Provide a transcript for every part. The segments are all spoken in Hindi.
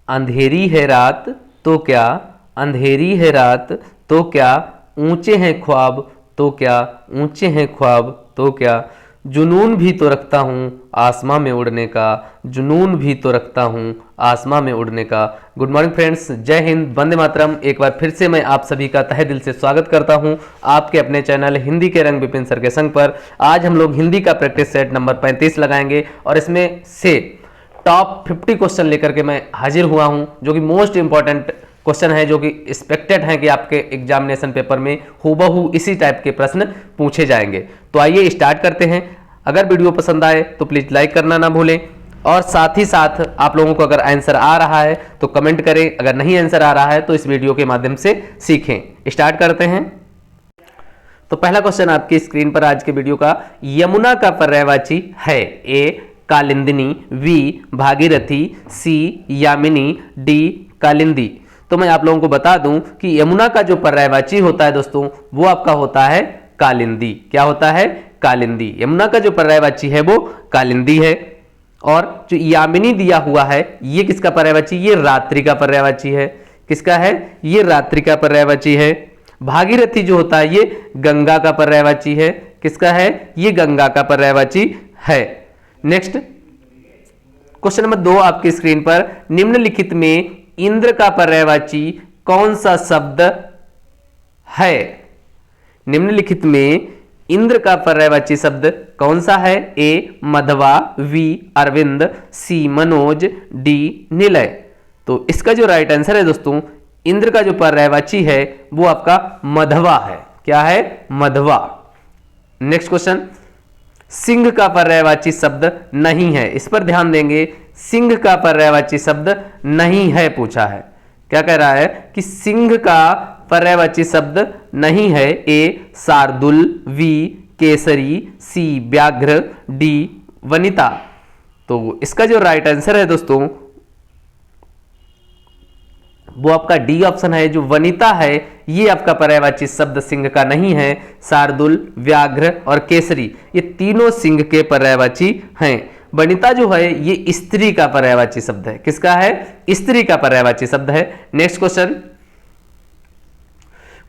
अंधेरी है रात तो क्या, अंधेरी है रात तो क्या, ऊंचे हैं ख्वाब तो क्या, ऊंचे हैं ख्वाब तो क्या, जुनून भी तो रखता हूँ आसमां में उड़ने का, जुनून भी तो रखता हूँ आसमां में उड़ने का। गुड मॉर्निंग फ्रेंड्स, जय हिंद, वंदे मातरम। एक बार फिर से मैं आप सभी का तहे दिल से स्वागत करता हूं आपके अपने चैनल हिंदी के रंग विपिन सर के संग पर। आज हम लोग हिंदी का प्रैक्टिस सेट नंबर 35 लगाएंगे और इसमें से टॉप 50 क्वेश्चन लेकर के मैं हाजिर हुआ हूं, जो कि मोस्ट इंपॉर्टेंट क्वेश्चन है, जो कि एक्सपेक्टेड है कि आपके एग्जामिनेशन पेपर में हूबहू इसी टाइप के प्रश्न पूछे जाएंगे। तो आइए स्टार्ट करते हैं। अगर वीडियो पसंद आए तो प्लीज लाइक करना ना भूलें, और साथ ही साथ आप लोगों को अगर आंसर आ रहा है तो कमेंट करें, अगर नहीं आंसर आ रहा है तो इस वीडियो के माध्यम से सीखें। स्टार्ट करते हैं। तो पहला क्वेश्चन आपकी स्क्रीन पर आज के वीडियो का, यमुना का पर्यायवाची है? ए कालिंदिनी, बी भागीरथी, सी यामिनी, डी कालिंदी। तो मैं आप लोगों को बता दूं कि यमुना का जो पर्यायवाची होता है दोस्तों, वो आपका होता है कालिंदी। क्या होता है? कालिंदी। यमुना का जो पर्यायवाची है वो कालिंदी है। और जो यामिनी दिया हुआ है, ये किसका पर्यायवाची? ये रात्रि का पर्यायवाची है। किसका है? ये रात्रि का पर्यायवाची है। भागीरथी जो होता है ये गंगा का पर्यायवाची है। किसका है? ये गंगा का पर्यायवाची है। नेक्स्ट क्वेश्चन नंबर 2 आपकी स्क्रीन पर, निम्नलिखित में इंद्र का पर्यायवाची कौन सा शब्द है? निम्नलिखित में इंद्र का पर्यायवाची शब्द कौन सा है? ए मधवा, बी अरविंद, सी मनोज, डी निलय। तो इसका जो राइट आंसर है दोस्तों, इंद्र का जो पर्यायवाची है वो आपका मधवा है। क्या है? मधवा। नेक्स्ट क्वेश्चन, सिंह का पर्यायवाची शब्द नहीं है। इस पर ध्यान देंगे, सिंह का पर्यायवाची शब्द नहीं है पूछा है। क्या कह रहा है कि सिंह का पर्यायवाची शब्द नहीं है? ए शार्दुल, बी केसरी, सी व्याघ्र, डी वनिता। तो इसका जो राइट आंसर है दोस्तों, वो आपका डी ऑप्शन है, जो वनिता है ये आपका पर्यायवाची शब्द सिंह का नहीं है। शार्दुल, व्याघ्र और केसरी ये तीनों सिंह के पर्यायवाची हैं। वनिता जो है ये स्त्री का पर्यायवाची शब्द है। किसका है? स्त्री का पर्यायवाची शब्द है। नेक्स्ट क्वेश्चन,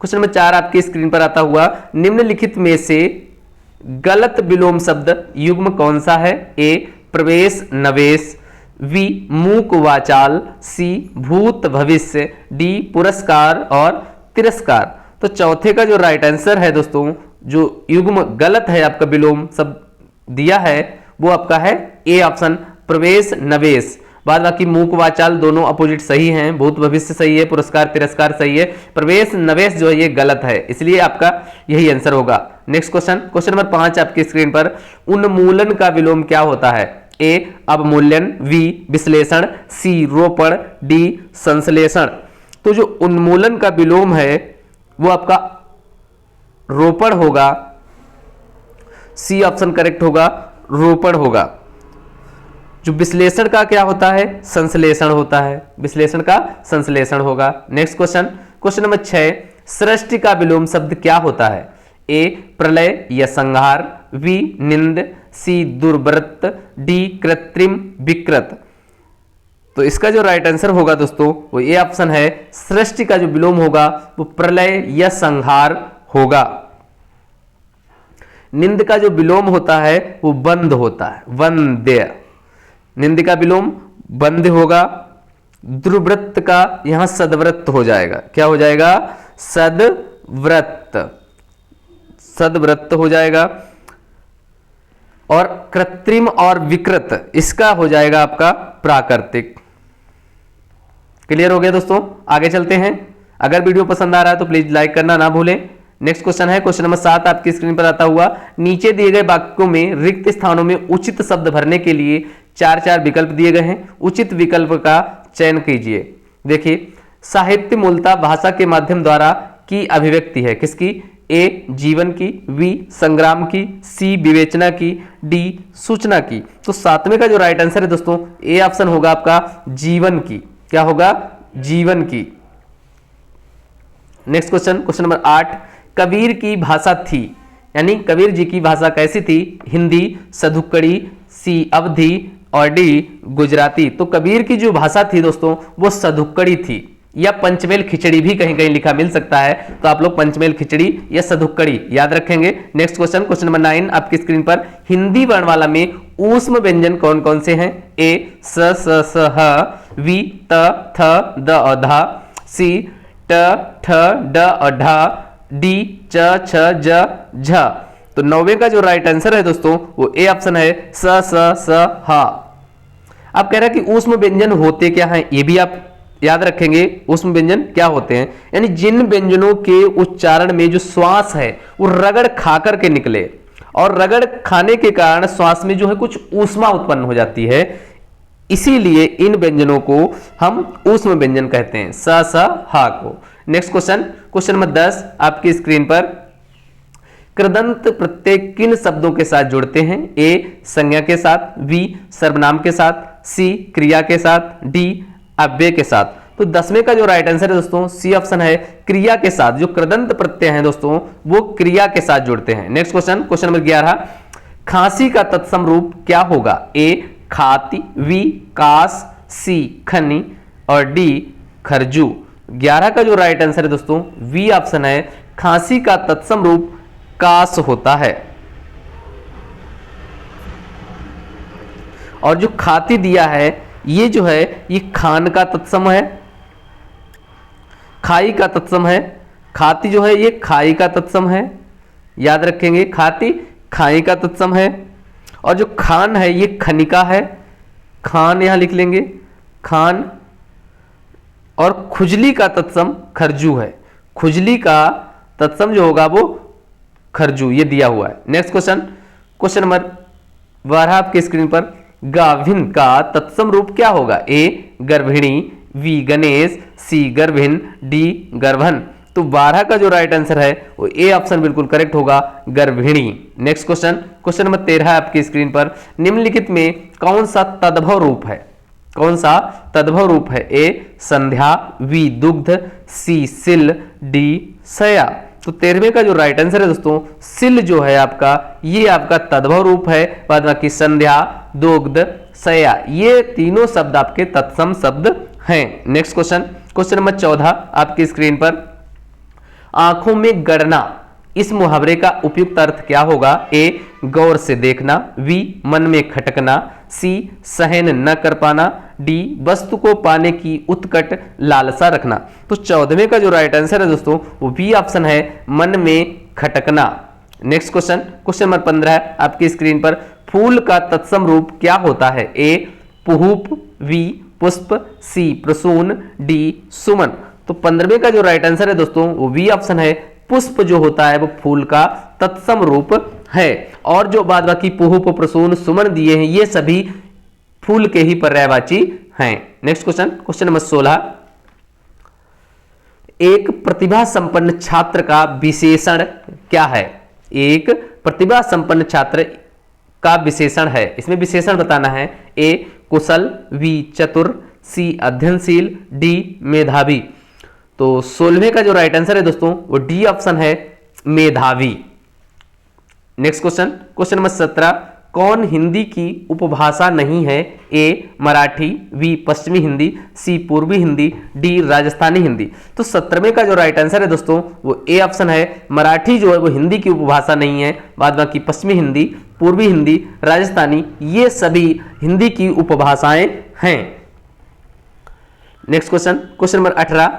क्वेश्चन नंबर 4 आपकी स्क्रीन पर आता हुआ, निम्नलिखित में से गलत विलोम शब्द युग्म कौन सा है? ए प्रवेश नवेश, वी मूक वाचाल, सी भूत भविष्य, डी पुरस्कार और तिरस्कार। तो चौथे का जो राइट आंसर है दोस्तों, जो युग्म गलत है आपका विलोम शब्द दिया है, वो आपका है ए ऑप्शन प्रवेश नवेश। बाद बाकी मूक वाचाल दोनों अपोजिट सही हैं, भूत भविष्य सही है, पुरस्कार तिरस्कार सही है, प्रवेश नवेश जो है ये गलत है, इसलिए आपका यही आंसर होगा। नेक्स्ट क्वेश्चन, क्वेश्चन नंबर 5 आपकी स्क्रीन पर, उन्मूलन का विलोम क्या होता है? ए अवमूल्यन, वी विश्लेषण, सी रोपण, डी संश्लेषण। तो जो उन्मूलन का विलोम है वो आपका रोपण होगा। सी ऑप्शन करेक्ट होगा, रोपण होगा। जो विश्लेषण का क्या होता है? संश्लेषण होता है। विश्लेषण का संश्लेषण होगा। नेक्स्ट क्वेश्चन, क्वेश्चन नंबर 6, सृष्टि का विलोम शब्द क्या होता है? ए प्रलय या संहार, वी निंद, सी दुर्वृत्त, डी कृत्रिम विकृत। तो इसका जो राइट आंसर होगा दोस्तों, वो ए ऑप्शन है, सृष्टि का जो विलोम होगा वो प्रलय या संहार होगा। निंद का जो विलोम होता है वो बंद होता है, वंद्य। निंद का विलोम बंद होगा। दुर्वृत्त का यहां सदवृत्त हो जाएगा। क्या हो जाएगा? सदवृत्त, सदवृत्त हो जाएगा। और कृत्रिम और विकृत इसका हो जाएगा आपका प्राकृतिक। क्लियर हो गया दोस्तों? आगे चलते हैं। अगर वीडियो पसंद आ रहा है तो प्लीज लाइक करना ना भूलें। नेक्स्ट क्वेश्चन है, क्वेश्चन नंबर 7 आपकी स्क्रीन पर आता हुआ, नीचे दिए गए वाक्यों में रिक्त स्थानों में उचित शब्द भरने के लिए 4 विकल्प दिए गए हैं। उचित विकल्प का चयन कीजिए। देखिए, साहित्य मूलतः भाषा के माध्यम द्वारा की अभिव्यक्ति है। किसकी? ए जीवन की, बी संग्राम की, सी विवेचना की, डी सूचना की। तो 7वें का जो राइट आंसर है दोस्तों, ए ऑप्शन होगा आपका जीवन की। क्या होगा? जीवन की। Next question, question number 8, Kabir की भाषा थी, यानी कबीर जी की भाषा कैसी थी? हिंदी, सधुक्कड़ी, सी अवधी, और डी गुजराती। तो कबीर की जो भाषा थी दोस्तों वो सधुक्कड़ी थी, या पंचमेल खिचड़ी भी कहीं कहीं लिखा मिल सकता है, तो आप लोग पंचमेल खिचड़ी या सधुक्कड़ी याद रखेंगे। नेक्स्ट क्वेश्चन, क्वेश्चन नंबर 9 आपकी स्क्रीन पर। हिंदी वर्णमाला में ऊष्म व्यंजन कौन कौन से हैं? ए स स ह, वी त थ द ध, सी ट ठ ड ढ, डी च छ ज झ। तो 9वें का जो राइट आंसर है दोस्तों वो ए ऑप्शन है, स स ह। आप कह रहे हैं कि ऊष्म व्यंजन होते क्या हैं, ये भी आप याद रखेंगे। ऊष्म व्यंजन क्या होते हैं? यानी जिन व्यंजनों के उच्चारण में जो श्वास है वो रगड़ खा करके निकले, और रगड़ खाने के कारण श्वास में जो है कुछ ऊष्मा उत्पन्न हो जाती है, इसीलिए इन व्यंजनों को हम ऊष्म व्यंजन कहते हैं, स स ह को। नेक्स्ट क्वेश्चन, क्वेश्चन नंबर 10 आपकी स्क्रीन पर। कृदंत प्रत्यय किन शब्दों के साथ जुड़ते हैं? ए संज्ञा के साथ, बी सर्वनाम के साथ, सी क्रिया के साथ, डी अव्यय के साथ। तो 10वें का जो राइट आंसर है दोस्तों सी ऑप्शन है, क्रिया के साथ। जो कृदंत प्रत्यय हैं दोस्तों वो क्रिया के साथ जुड़ते हैं। नेक्स्ट क्वेश्चन, क्वेश्चन नंबर 11, खांसी का तत्सम रूप क्या होगा? ए खाती, वी कास, सी खनी और डी खरजू। 11 का जो राइट आंसर है दोस्तों वी ऑप्शन है, खांसी का तत्सम रूप कास होता है। और जो खाती दिया है ये जो है ये खान का तत्सम है, खाई का तत्सम है। खाती जो है ये खाई का तत्सम है, याद रखेंगे, खाती खाई का तत्सम है। और जो खान है ये खनिका है, खान यहां लिख लेंगे, खान। और खुजली का तत्सम खरजू है, खुजली का तत्सम जो होगा वो खरजू, ये दिया हुआ है। नेक्स्ट क्वेश्चन, क्वेश्चन नंबर 12 आपकी स्क्रीन पर। गाभिन का तत्सम रूप क्या होगा? ए गर्भिणी, वी गणेश, सी गर्भिन, डी गर्भन। तो 12 का जो राइट आंसर है वो ए ऑप्शन बिल्कुल करेक्ट होगा, गर्भिणी। नेक्स्ट क्वेश्चन, क्वेश्चन नंबर 13 आपकी स्क्रीन पर। निम्नलिखित में कौन सा तद्भव रूप है? कौन सा तद्भव रूप है? ए संध्या, वी दुग्ध, सी सिल, डी सया। तो 13वें का जो राइट आंसर है दोस्तों सिल जो है आपका ये आपका तद्भव रूप है, बाद बाकी संध्या, दुग्ध, सया ये तीनों शब्द आपके तत्सम शब्द हैं। नेक्स्ट क्वेश्चन, क्वेश्चन नंबर 14 आपकी स्क्रीन पर। आंखों में गड़ना, इस मुहावरे का उपयुक्त अर्थ क्या होगा? ए गौर से देखना, वी मन में खटकना, सी सहन न कर पाना, डी वस्तु को पाने की उत्कट लालसा रखना। तो 14वें का जो राइट आंसर है दोस्तों वो बी ऑप्शन है, मन में खटकना। नेक्स्ट क्वेश्चन, क्वेश्चन नंबर 15 आपकी स्क्रीन पर। फूल का तत्सम रूप क्या होता है? ए पुष्प, वी पुष्प, सी प्रसून, डी सुमन। तो 15वें का जो राइट आंसर है दोस्तों वो वी ऑप्शन है, पुष्प जो होता है वो फूल का तत्सम रूप है। और जो बाद बाकी पुष्प, प्रसून, सुमन दिए हैं ये सभी फूल के ही पर्यायवाची हैं। Next question, question number 16। एक प्रतिभा संपन्न छात्र का विशेषण क्या है? एक प्रतिभा संपन्न छात्र का विशेषण है, इसमें विशेषण बताना है। ए कुशल, वी चतुर, सी अध्ययनशील, डी मेधावी। तो 16वें का जो राइट आंसर है दोस्तों वो डी ऑप्शन है, मेधावी। Next question, question number 17। कौन हिंदी की उपभाषा नहीं है? ए मराठी, वी पश्चिमी हिंदी, सी पूर्वी हिंदी, डी राजस्थानी हिंदी। तो 17वें का जो राइट आंसर है दोस्तों वो ए ऑप्शन है, मराठी जो है वो हिंदी की उपभाषा नहीं है, बाद बाकी पश्चिमी हिंदी, पूर्वी हिंदी, राजस्थानी ये सभी हिंदी की उपभाषाएं हैं। Next question, question number 18।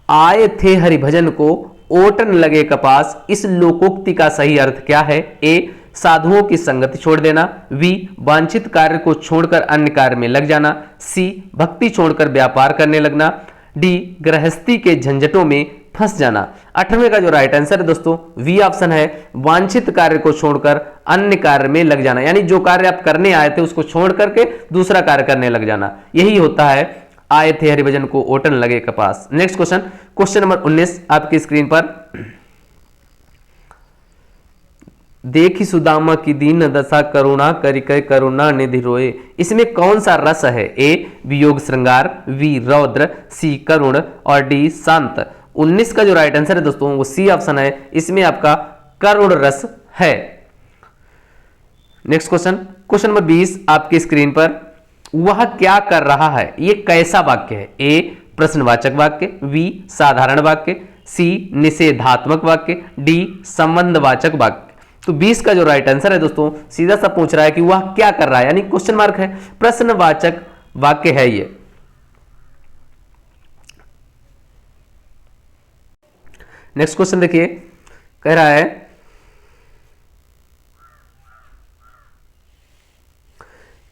आए थे हरिभजन को ओटन लगे कपास, इस लोकोक्ति का सही अर्थ क्या है? ए साधुओं की संगति छोड़ देना, वी वांछित कार्य को छोड़कर अन्य कार्य में लग जाना, सी भक्ति छोड़कर व्यापार करने लगना, डी गृहस्थी के झंझटों में फंस जाना। 18वें का जो राइट आंसर है दोस्तों वी ऑप्शन है, वांछित कार्य को छोड़कर अन्य कार्य में लग जाना, यानी जो कार्य आप करने आए थे उसको छोड़ करके दूसरा कार्य करने लग जाना, यही होता है आए थे हरिभजन को ओटन लगे कपास। नेक्स्ट क्वेश्चन, क्वेश्चन नंबर 19 आपकी स्क्रीन पर। देखी सुदामा की दीन दशा, करुणा करिकै करुणा निधि रोए, इसमें कौन सा रस है? ए वियोग श्रृंगार, वी रौद्र, सी करुण और डी शांत। 19 का जो राइट आंसर है दोस्तों वो सी ऑप्शन है, इसमें आपका करुण रस है। नेक्स्ट क्वेश्चन, क्वेश्चन नंबर 20 आपकी स्क्रीन पर, वह क्या कर रहा है, ये कैसा वाक्य है? ए प्रश्नवाचक वाक्य, बी साधारण वाक्य, सी निषेधात्मक वाक्य, डी संबंधवाचक वाक्य। तो 20 का जो राइट आंसर है दोस्तों, सीधा सा पूछ रहा है कि वह क्या कर रहा है, यानी क्वेश्चन मार्क है, प्रश्नवाचक वाक्य है ये। नेक्स्ट क्वेश्चन देखिए, कह रहा है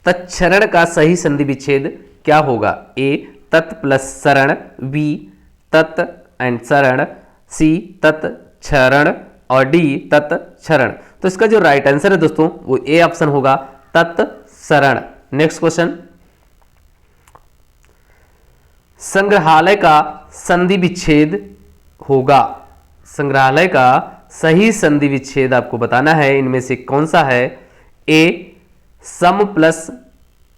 तत्क्षरण का सही संधि विच्छेद क्या होगा? ए तत् प्लस शरण, बी तत् एंड शरण, सी तत्क्षरण और डी तत्क्षरण। तो इसका जो राइट आंसर है दोस्तों वो ए ऑप्शन होगा, तत्क्षरण। नेक्स्ट क्वेश्चन, संग्रहालय का संधि विच्छेद होगा, संग्रहालय का सही संधि विच्छेद आपको बताना है, इनमें से कौन सा है? ए सम प्लस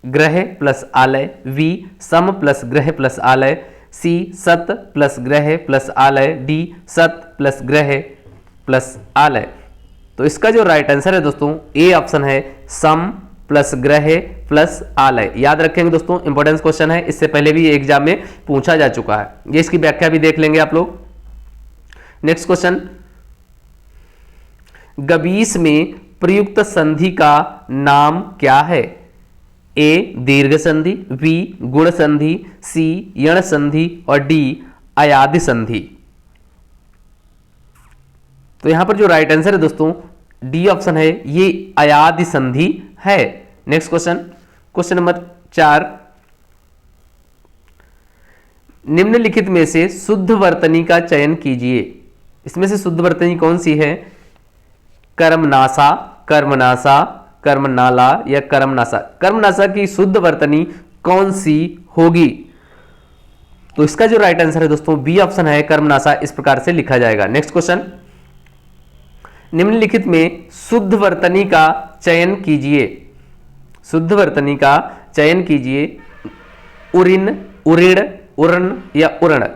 ग्रह प्लस आलय, बी सम प्लस ग्रह प्लस आलय, सी सत प्लस ग्रह प्लस आलय, डी सत प्लस ग्रह प्लस आलय। तो इसका जो राइट आंसर है दोस्तों ए ऑप्शन है, सम प्लस ग्रह प्लस आलय। याद रखेंगे दोस्तों, इंपॉर्टेंस क्वेश्चन है, इससे पहले भी एग्जाम में पूछा जा चुका है, ये इसकी व्याख्या भी देख लेंगे आप लोग। नेक्स्ट क्वेश्चन, गबीस में प्रयुक्त संधि का नाम क्या है? ए दीर्घ संधि, बी गुण संधि, सी यण संधि और डी अयादि संधि। तो यहां पर जो राइट आंसर है दोस्तों डी ऑप्शन है, ये अयादि संधि है। नेक्स्ट क्वेश्चन, क्वेश्चन नंबर 4, निम्नलिखित में से शुद्ध वर्तनी का चयन कीजिए। इसमें से शुद्ध वर्तनी कौन सी है? कर्मनासा, कर्मनासा, कर्मनाला या कर्मनासा। कर्मनासा की शुद्ध वर्तनी कौन सी होगी? तो इसका जो राइट आंसर है दोस्तों बी ऑप्शन है, कर्मनासा। इस प्रकार से लिखा जाएगा। नेक्स्ट क्वेश्चन, निम्नलिखित में शुद्ध वर्तनी का चयन कीजिए, शुद्ध वर्तनी का चयन कीजिए। उरिन, उरिण, उरण या उरण।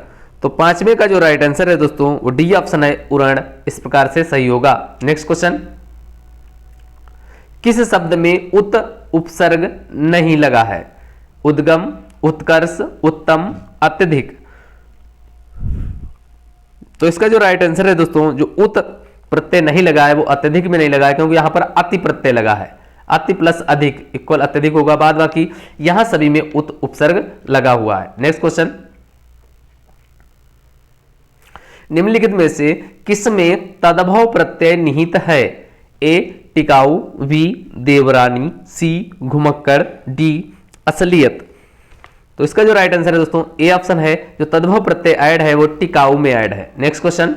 तो पांचवें का जो राइट आंसर है दोस्तों वो डी ऑप्शन है, उरण। इस प्रकार से सही होगा। नेक्स्ट क्वेश्चन, किस शब्द में उत उपसर्ग नहीं लगा है? उद्गम, उत्कर्ष, उत्तम, अत्यधिक। तो इसका जो राइट आंसर है दोस्तों, जो उत प्रत्यय नहीं लगा है वो अत्यधिक में नहीं लगा है, क्योंकि यहां पर अति प्रत्यय लगा है। अति प्लस अधिक इक्वल अत्यधिक होगा, बाद बाकी यहां सभी में उत उपसर्ग लगा हुआ है। नेक्स्ट क्वेश्चन, निम्नलिखित में से किस में तदभव प्रत्यय निहित है? ए टिकाऊ, बी देवरानी, सी घुमक्कर, डी असलियत। तो इसका जो राइट आंसर है दोस्तों ए ऑप्शन है, जो तदभव प्रत्यय ऐड है वो टिकाऊ में ऐड है। नेक्स्ट क्वेश्चन,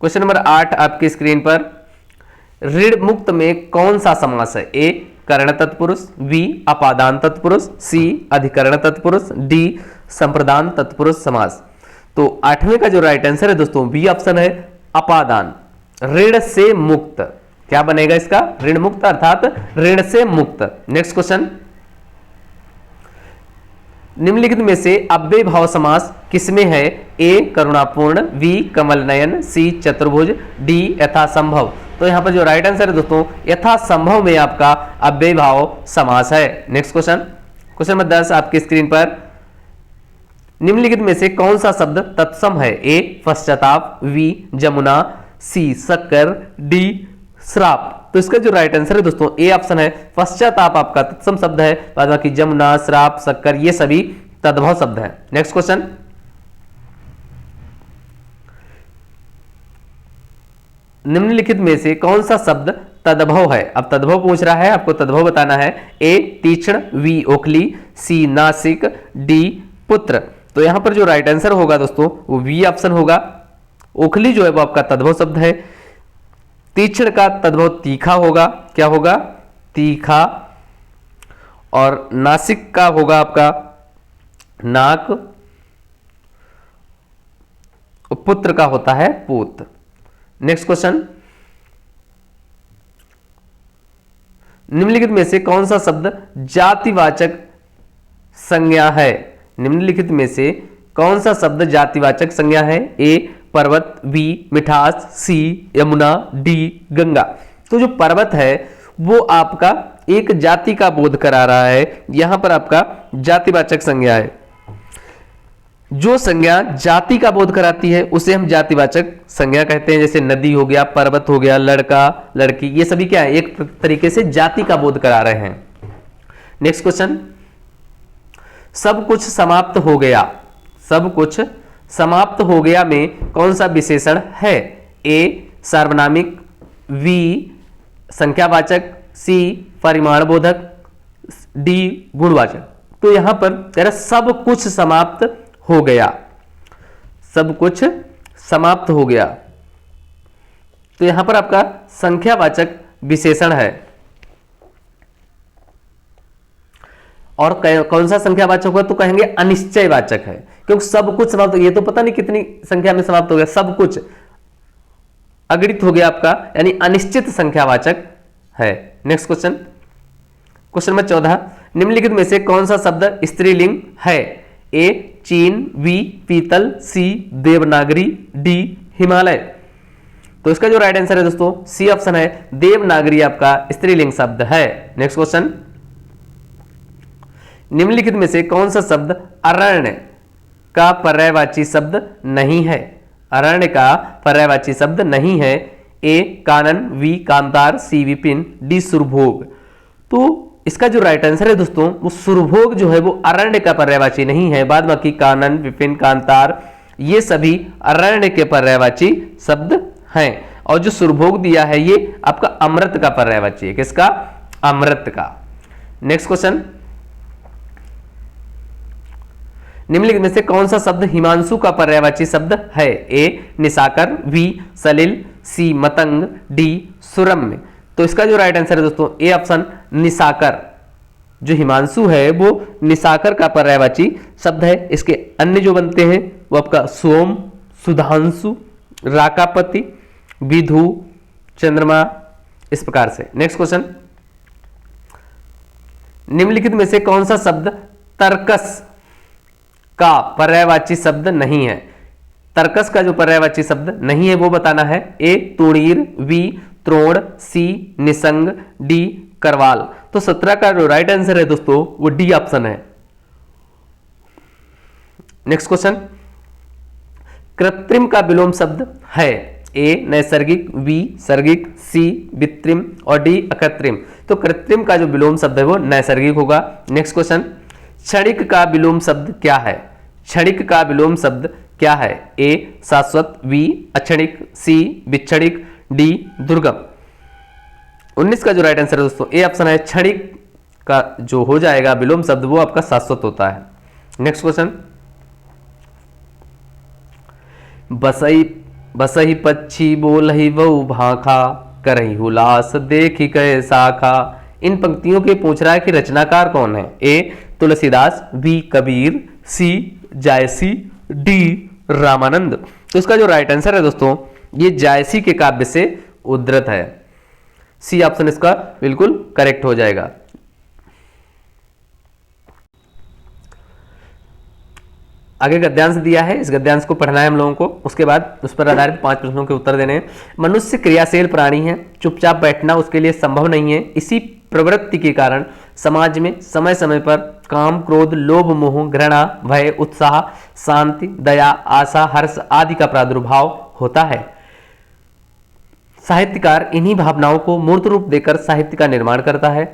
क्वेश्चन नंबर 8 आपकी स्क्रीन पर, ऋण मुक्त में कौन सा समास है? ए कर्ण तत्पुरुष, बी अपादान तत्पुरुष, सी अधिकरण तत्पुरुष, डी संप्रदान तत्पुरुष समास। तो 8वें का जो राइट आंसर है दोस्तों बी ऑप्शन है, अपादान। ऋण से मुक्त, क्या बनेगा इसका? ऋण मुक्त अर्थात ऋण से मुक्त। नेक्स्ट क्वेश्चन, निम्नलिखित में से अव्यय भाव समास किसमें है? ए करुणापूर्ण, बी कमल नयन, सी चतुर्भुज, डी यथासंभव। तो यहां पर जो राइट आंसर है दोस्तों यथासंभव में आपका अव्यय भाव समास है। नेक्स्ट क्वेश्चन, क्वेश्चन नंबर 10 आपकी स्क्रीन पर, निम्नलिखित में से कौन सा शब्द तत्सम है? ए पश्चाताप, बी जमुना, सी शक्कर, डी श्राप। तो इसका जो राइट आंसर है दोस्तों ए ऑप्शन है, पश्चाताप आपका तत्सम शब्द है, बाद बाकी जमुना, श्राप, शक्कर ये सभी तद्भव शब्द हैं। नेक्स्ट क्वेश्चन, निम्नलिखित में से कौन सा शब्द तद्भव है? अब तद्भव पूछ रहा है, आपको तद्भव बताना है। ए तीक्ष्ण, बी ओखली, सी नासिक, डी पुत्र। तो यहां पर जो राइट आंसर होगा दोस्तों वो बी ऑप्शन होगा। ओखली जो है वो आपका तद्भव शब्द है। तीक्ष्ण का तद्भव तीखा होगा, क्या होगा? तीखा। और नासिक का होगा आपका नाक। पुत्र का होता है पूत। नेक्स्ट क्वेश्चन, निम्नलिखित में से कौन सा शब्द जातिवाचक संज्ञा है? निम्नलिखित में से कौन सा शब्द जातिवाचक संज्ञा है? ए पर्वत, बी मिठास, सी यमुना, डी गंगा। तो जो पर्वत है वो आपका एक जाति का बोध करा रहा है, यहां पर आपका जातिवाचक संज्ञा है। जो संज्ञा जाति का बोध कराती है उसे हम जातिवाचक संज्ञा कहते हैं। जैसे नदी हो गया, पर्वत हो गया, लड़का, लड़की, ये सभी क्या है, एक तरीके से जाति का बोध करा रहे हैं। नेक्स्ट क्वेश्चन, सब कुछ समाप्त हो गया, सब कुछ समाप्त हो गया में कौन सा विशेषण है? ए सार्वनामिक, बी संख्यावाचक, सी परिमाण बोधक, डी गुणवाचक। तो यहां पर कह रहा सब कुछ समाप्त हो गया, सब कुछ समाप्त हो गया, तो यहां पर आपका संख्यावाचक विशेषण है। और कौन सा संख्यावाचक होगा? तो कहेंगे अनिश्चयवाचक है, क्योंकि सब कुछ समाप्त, ये तो पता नहीं कितनी संख्या में समाप्त हो गया, सब कुछ अगणित हो गया आपका, यानी अनिश्चित संख्यावाचक है। नेक्स्ट क्वेश्चन, क्वेश्चन नंबर 14, निम्नलिखित में से कौन सा शब्द स्त्रीलिंग है? ए चीन, बी पीतल, सी देवनागरी, डी हिमालय। तो इसका जो राइट आंसर है दोस्तों सी ऑप्शन है, देवनागरी आपका स्त्रीलिंग शब्द है। नेक्स्ट क्वेश्चन, निम्नलिखित में से कौन सा शब्द अरण्य का पर्यायवाची शब्द नहीं है? अरण्य का पर्यायवाची शब्द नहीं है। ए कानन, बी कांतार, सी विपिन, डी सुरभोग। तो इसका जो राइट आंसर है दोस्तों वो सुरभोग जो है वो अरण्य का पर्यायवाची नहीं है। बाद बाकी कानन, विपिन, कांतार ये सभी अरण्य के पर्यायवाची शब्द हैं। और जो सुरभोग दिया है ये आपका अमृत का पर्यायवाची है। किसका? अमृत का। नेक्स्ट क्वेश्चन, निम्नलिखित में से कौन सा शब्द हिमांशु का पर्यायवाची शब्द है? ए निशाकर, बी सलिल, सी मतंग, डी सुरम्य। तो इसका जो राइट आंसर है दोस्तों ए ऑप्शन निशाकर। जो हिमांशु है वो निशाकर का पर्यायवाची शब्द है। इसके अन्य जो बनते हैं वो आपका सोम, सुधांशु, राकापति, विधु, चंद्रमा, इस प्रकार से। नेक्स्ट क्वेश्चन, निम्नलिखित में से कौन सा शब्द तर्कस का पर्यायवाची शब्द नहीं है? तर्कस का जो पर्यायवाची शब्द नहीं है वो बताना है। ए तुणीर, बी त्रोण, सी निसंग, डी करवाल। तो 17 का जो राइट आंसर है दोस्तों वो डी ऑप्शन है। नेक्स्ट क्वेश्चन, कृत्रिम का विलोम शब्द है? ए नैसर्गिक, बी सर्गिक, सी वित्रिम और डी अकृत्रिम। तो कृत्रिम का जो विलोम शब्द है वो नैसर्गिक होगा। नेक्स्ट क्वेश्चन, क्षणिक का विलोम शब्द क्या है? क्षणिक का विलोम शब्द क्या है? ए शाश्वत, बी अक्षणिक, सी विक्षणिक, डी दुर्गम। 19 का जो राइट आंसर है दोस्तों ए ऑप्शन है, क्षणिक का जो हो जाएगा विलोम शब्द वो आपका शाश्वत होता है। नेक्स्ट क्वेश्चन, बसही पक्षी बोलही बहु भाखा, करही हुलास देखी कहे शाखा। इन पंक्तियों के पूछ रहा है कि रचनाकार कौन है? ए तुलसीदास, बी कबीर, सी जायसी, डी रामानंद। तो इसका जो राइट आंसर है दोस्तों ये जायसी के काव्य से उद्धृत है। सी ऑप्शन इसका बिल्कुल करेक्ट हो जाएगा। आगे गद्यांश दिया है, इस गद्यांश को पढ़ना है हम लोगों को, उसके बाद उस पर आधारित 5 प्रश्नों के उत्तर देने हैं। मनुष्य क्रियाशील प्राणी है, चुपचाप बैठना उसके लिए संभव नहीं है। इसी प्रवृत्ति के कारण समाज में समय समय पर काम, क्रोध, लोभ, मोह, घृणा, भय, उत्साह, शांति, दया, आशा, हर्ष आदि का प्रादुर्भाव होता है। साहित्यकार इन्हीं भावनाओं को मूर्त रूप देकर साहित्य का निर्माण करता है।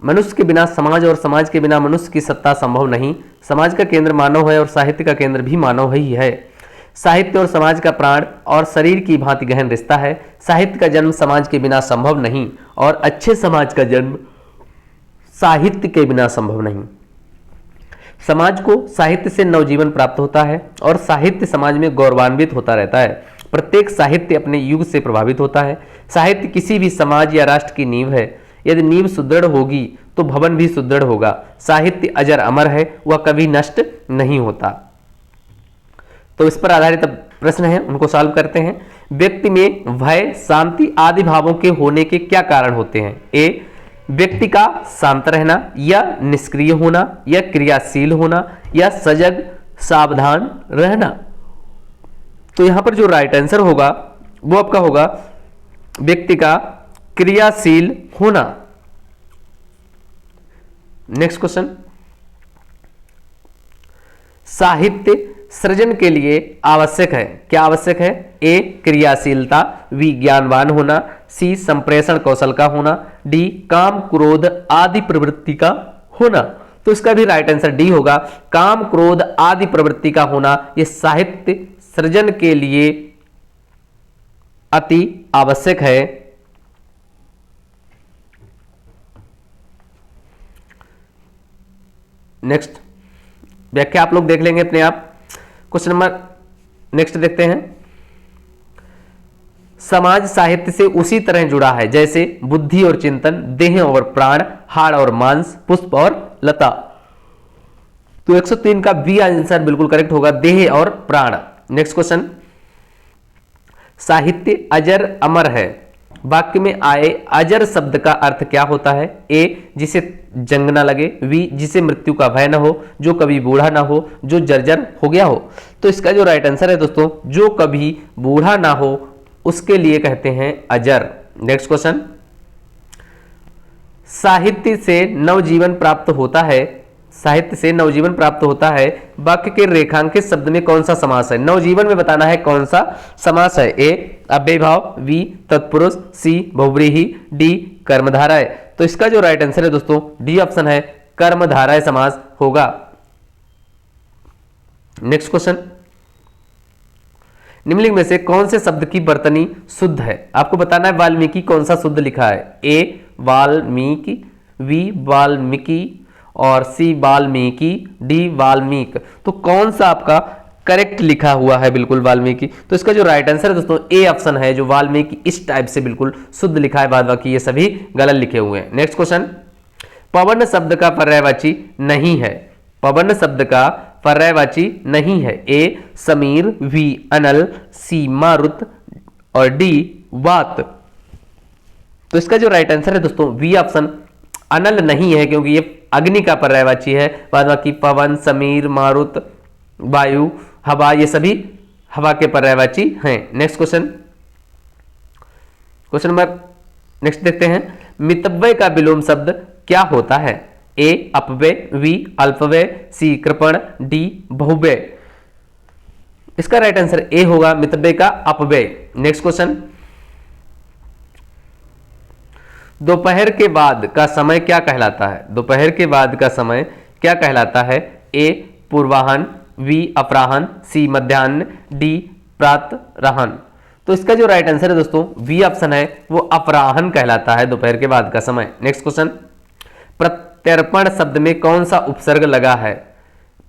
मनुष्य के बिना समाज और समाज के बिना मनुष्य की सत्ता संभव नहीं। समाज का केंद्र मानव है और साहित्य का केंद्र भी मानव ही है। साहित्य और समाज का प्राण और शरीर की भांति गहन रिश्ता है। साहित्य का जन्म समाज के बिना संभव नहीं और अच्छे समाज का जन्म साहित्य के बिना संभव नहीं। समाज को साहित्य से नवजीवन प्राप्त होता है और साहित्य समाज में गौरवान्वित होता रहता है। प्रत्येक साहित्य अपने युग से प्रभावित होता है। साहित्य किसी भी समाज या राष्ट्र की नींव है। यदि नींव सुदृढ़ होगी तो भवन भी सुदृढ़ होगा। साहित्य अजर अमर है, वह कभी नष्ट नहीं होता। तो इस पर आधारित प्रश्न है, उनको सॉल्व करते हैं। व्यक्ति में भय, शांति आदि भावों के होने के क्या कारण होते हैं? ए व्यक्ति का शांत रहना, या निष्क्रिय होना, या क्रियाशील होना, या सजग सावधान रहना। तो यहां पर जो राइट आंसर होगा वो आपका होगा व्यक्ति का क्रियाशील होना। नेक्स्ट क्वेश्चन, साहित्य सृजन के लिए आवश्यक है, क्या आवश्यक है? ए क्रियाशीलता, बी ज्ञानवान होना, सी संप्रेषण कौशल का होना, डी काम क्रोध आदि प्रवृत्ति का होना। तो इसका भी राइट आंसर डी होगा, काम क्रोध आदि प्रवृत्ति का होना यह साहित्य सृजन के लिए अति आवश्यक है। नेक्स्ट व्याख्या आप लोग देख लेंगे अपने आप। क्वेश्चन नंबर नेक्स्ट देखते हैं, समाज साहित्य से उसी तरह जुड़ा है जैसे बुद्धि और चिंतन, देह और प्राण, हाड़ और मांस, पुष्प और लता। तो 103 का बी आंसर बिल्कुल करेक्ट होगा, देह और प्राण। नेक्स्ट क्वेश्चन, साहित्य अजर अमर है, वाक्य में आए अजर शब्द का अर्थ क्या होता है? ए जिसे जंग ना लगे, बी जिसे मृत्यु का भय ना हो, जो कभी बूढ़ा ना हो, जो जर्जर हो गया हो। तो इसका जो राइट आंसर है दोस्तों, जो कभी बूढ़ा ना हो उसके लिए कहते हैं अजर। नेक्स्ट क्वेश्चन, साहित्य से नवजीवन प्राप्त होता है, साहित्य से नवजीवन प्राप्त होता है, वाक्य के रेखांकित शब्द में कौन सा समास है? नवजीवन में बताना है कौन सा समास है। ए अव्ययभाव, बी तत्पुरुष, सी बहुव्रीहि, डी कर्मधारय। तो इसका जो राइट आंसर है दोस्तों डी ऑप्शन है, कर्मधारय समास होगा। नेक्स्ट क्वेश्चन, निम्नलिखित में से कौन से शब्द की वर्तनी शुद्ध है? आपको बताना है वाल्मीकि कौन सा शुद्ध लिखा है। ए वाल्मीकि, बी वाल्मीकि और सी वाल्मीकि, डी वाल्मीक। तो कौन सा आपका करेक्ट लिखा हुआ है बिल्कुल वाल्मीकि? तो इसका जो राइट आंसर है दोस्तों ए ऑप्शन है, जो वाल्मीकि इस टाइप से बिल्कुल शुद्ध लिखा है, बाद बाकी ये सभी गलत लिखे हुए हैं। नेक्स्ट क्वेश्चन, पवन शब्द का पर्यायवाची नहीं है, पवन शब्द का पर्यायवाची नहीं है। ए समीर, बी अनल, सी मारुत और डी वात। तो इसका जो राइट आंसर है दोस्तों बी ऑप्शन अनल नहीं है, क्योंकि ये अग्नि का पर्यायवाची है, बाद बाकी पवन, समीर, मारुत, वायु, हवा ये सभी हवा के पर्यायवाची हैं। Next question, question number next देखते हैं, मितव्यय का विलोम शब्द क्या होता है? ए अपव्यय, बी अल्पव्यय, सी कृपण, डी बहुव्यय। इसका राइट आंसर ए होगा, मितव्यय का अपव्यय। नेक्स्ट क्वेश्चन, दोपहर के बाद का समय क्या कहलाता है? दोपहर के बाद का समय क्या कहलाता है? ए पूर्वाह्न, बी अपराह्न, सी मध्याह्न, डी प्रातराह्न। तो इसका जो राइट आंसर है दोस्तों बी ऑप्शन है, वो अपराह्न कहलाता है दोपहर के बाद का समय। नेक्स्ट क्वेश्चन, प्रत्यर्पण शब्द में कौन सा उपसर्ग लगा है?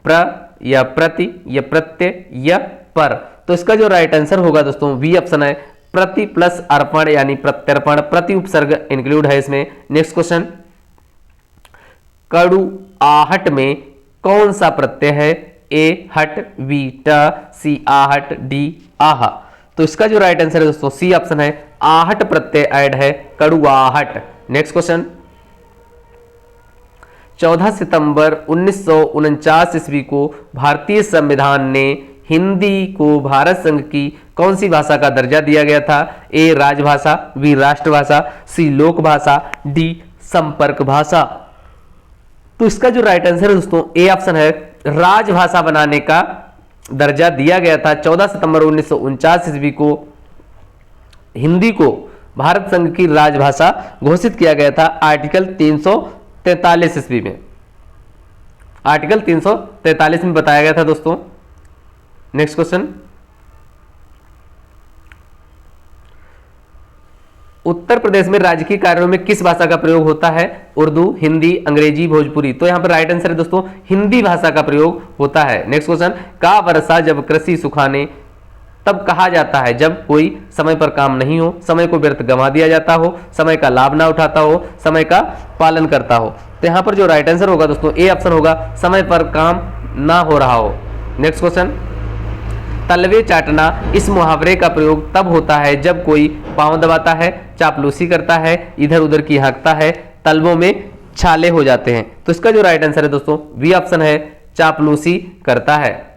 प्र या प्रति या प्रत्यय या पर। तो इसका जो राइट आंसर होगा दोस्तों बी ऑप्शन है, प्रति प्लस अर्पण यानी प्रत्यर्पण, प्रति उपसर्ग इंक्लूड है इसमें। नेक्स्ट क्वेश्चन, कड़ू आहट में कौन सा प्रत्यय है? ए हट, बी ट, सी आहट, डी आहा। तो इसका जो राइट आंसर है दोस्तों सी ऑप्शन है, आहट प्रत्यय ऐड है, कड़ुआहट। नेक्स्ट क्वेश्चन, 14 सितंबर 1949 ईस्वी को भारतीय संविधान ने हिंदी को भारत संघ की कौन सी भाषा का दर्जा दिया गया था? ए राजभाषा, बी राष्ट्रभाषा, सी लोक भाषा, डी संपर्क भाषा। तो इसका जो राइट आंसर है दोस्तों ए ऑप्शन है, राजभाषा बनाने का दर्जा दिया गया था। 14 सितंबर 1949 ईस्वी को हिंदी को भारत संघ की राजभाषा घोषित किया गया था आर्टिकल 343 ईस्वी में, आर्टिकल 343 में बताया गया था दोस्तों। नेक्स्ट क्वेश्चन, उत्तर प्रदेश में राजकीय कार्यों में किस भाषा का प्रयोग होता है? उर्दू, हिंदी, अंग्रेजी, भोजपुरी। तो यहां पर राइट आंसर है दोस्तों हिंदी भाषा का प्रयोग होता है। नेक्स्ट क्वेश्चन, का वर्षा जब कृषि सुखाने तब कहा जाता है जब कोई समय पर काम नहीं हो, समय को व्यर्थ गंवा दिया जाता हो, समय का लाभ ना उठाता हो, समय का पालन करता हो। तो यहां पर जो राइट आंसर होगा दोस्तों ए ऑप्शन होगा, समय पर काम ना हो रहा हो। नेक्स्ट क्वेश्चन, तलवे चाटना इस मुहावरे का प्रयोग तब होता है जब कोई पांव दबाता है, चापलूसी करता है, इधर उधर की हाँकता है, तलवों में छाले हो जाते हैं। तो इसका जो राइट आंसर है दोस्तों बी ऑप्शन है, चापलूसी करता है।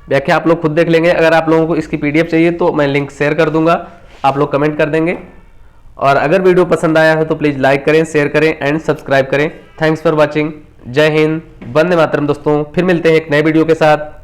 व्याख्या आप लोग खुद देख लेंगे। अगर आप लोगों को इसकी पीडीएफ चाहिए तो मैं लिंक शेयर कर दूंगा, आप लोग कमेंट कर देंगे। और अगर वीडियो पसंद आया है तो प्लीज़ लाइक करें, शेयर करें एंड सब्सक्राइब करें। Thanks for watching. जय हिंद, वंदे मातरम दोस्तों। फिर मिलते हैं एक नए वीडियो के साथ।